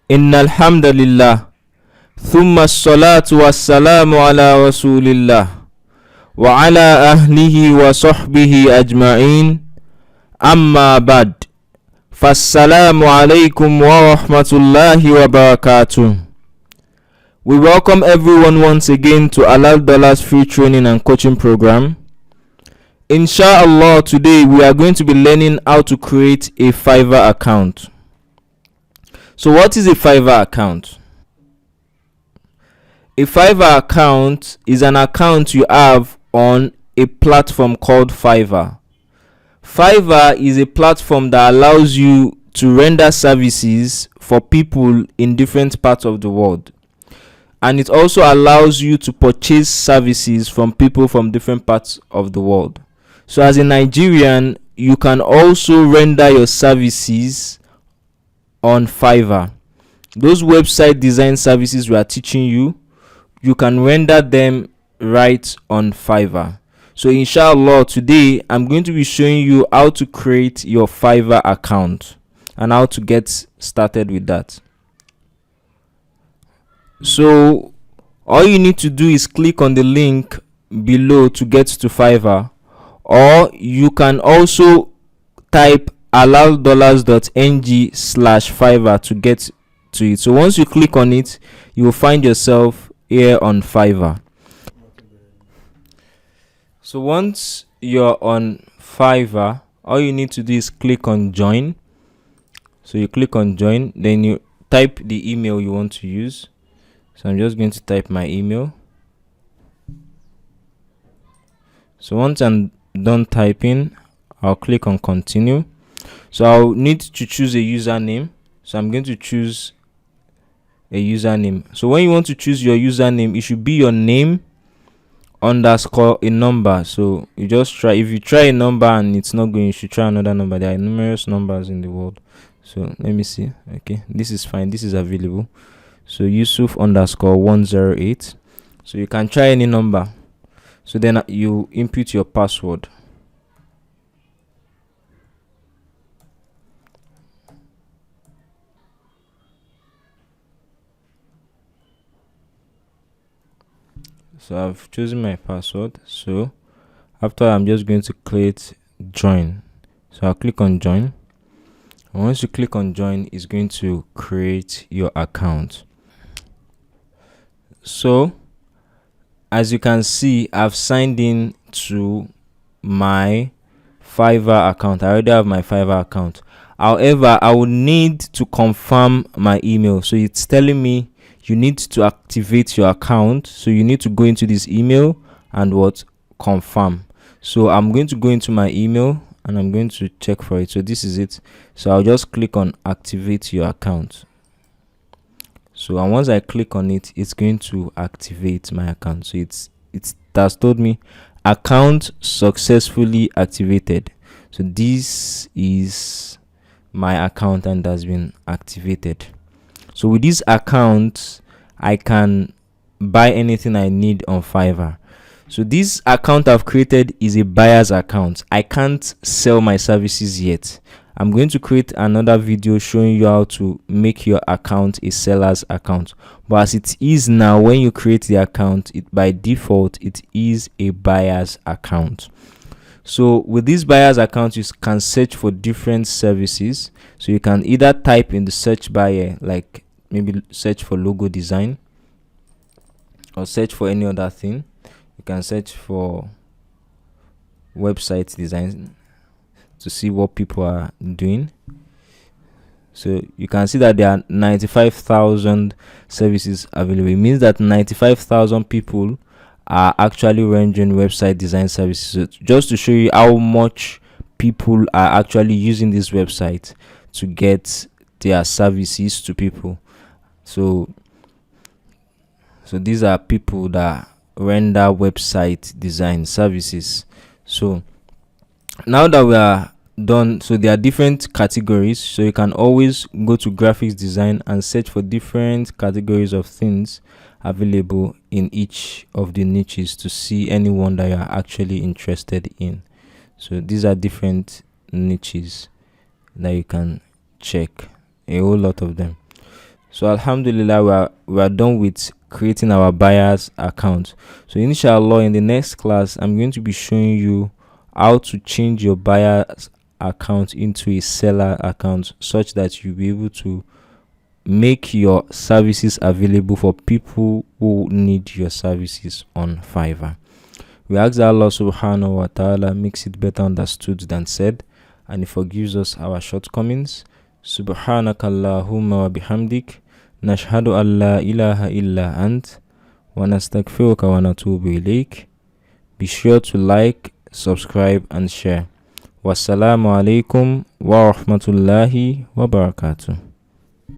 Innal hamdalillah thumma as-salatu was-salamu ala rasulillah wa ala ahlihi wa sahbihi ajma'in amma ba'd. Fassalamu alaykum warahmatullahi wabarakatuh. We welcome everyone once again to Halal Dollars free training and coaching program. Inshallah, today we are going to be learning how to create a Fiverr account. So what is a Fiverr account? A Fiverr account is an account you have on a platform called Fiverr. Fiverr is a platform that allows you to render services for people in different parts of the world. And it also allows you to purchase services from people from different parts of the world. So as a Nigerian, you can also render your services on Fiverr. Those website design services we are teaching you, you can render them right on Fiverr. So inshallah, today I'm going to be showing you how to create your Fiverr account and how to get started with that. So all you need to do is click on the link below to get to Fiverr, or you can also type halaldollars.ng/Fiverr to get to it. So once you click on it, you will find yourself here on Fiverr. So once you're on Fiverr, all you need to do is click on join. So you click on join, then you type the email you want to use. So I'm just going to type my email. So once I'm done typing, I'll click on continue. So I'll need to choose a username. So I'm going to choose a username. So when you want to choose your username, it should be your name underscore a number. So you just try. If you try a number and it's not going, you should try another number. There are numerous numbers in the world. So let me see. Okay, this is fine. This is available. So Yusuf underscore 108. So you can try any number. So then you input your password. So I've chosen my password. So after, I'm just going to click join. So I'll click on join. And once you click on join, it's going to create your account. So as you can see, I've signed in to my Fiverr account. I already have my Fiverr account. However, I will need to confirm my email. So it's telling me you need to activate your account. So you need to go into this email and confirm. So I'm going to go into my email and I'm going to check for it. So this is it. So I'll just click on activate your account. So and once I click on it, it's going to activate my account. So it has told me account successfully activated. So this is my account and has been activated. So with this account, I can buy anything I need on Fiverr. So this account I've created is a buyer's account. I can't sell my services yet. I'm going to create another video showing you how to make your account a seller's account. But as it is now, when you create the account, by default, it is a buyer's account. So with this buyer's account, you can search for different services. So you can either type in the search bar, like maybe search for logo design, or search for any other thing. You can search for website design to see what people are doing. So you can see that there are 95,000 services available. It means that 95,000 people are actually rendering website design services. So just to show you how much people are actually using this website to get their services to people. So these are people that render website design services. So now that we are done, so there are different categories. So you can always go to graphics design and search for different categories of things available in each of the niches to see any one that you are actually interested in. So these are different niches that you can check, a whole lot of them. So alhamdulillah, we are done with creating our buyer's account. So inshallah, in the next class, I'm going to be showing you how to change your buyer's account into a seller account, such that you'll be able to make your services available for people who need your services on Fiverr. We ask that Allah subhanahu wa ta'ala makes it better understood than said, and He forgives us our shortcomings. Subhanaka Allahumma wa bihamdik, nashhadu an la ilaha illa ant, wa nastaghfiruka wa natubu ilayk. Be sure to like, subscribe and share. Wassalamu alaikum wa rahmatullahi wa barakatuh.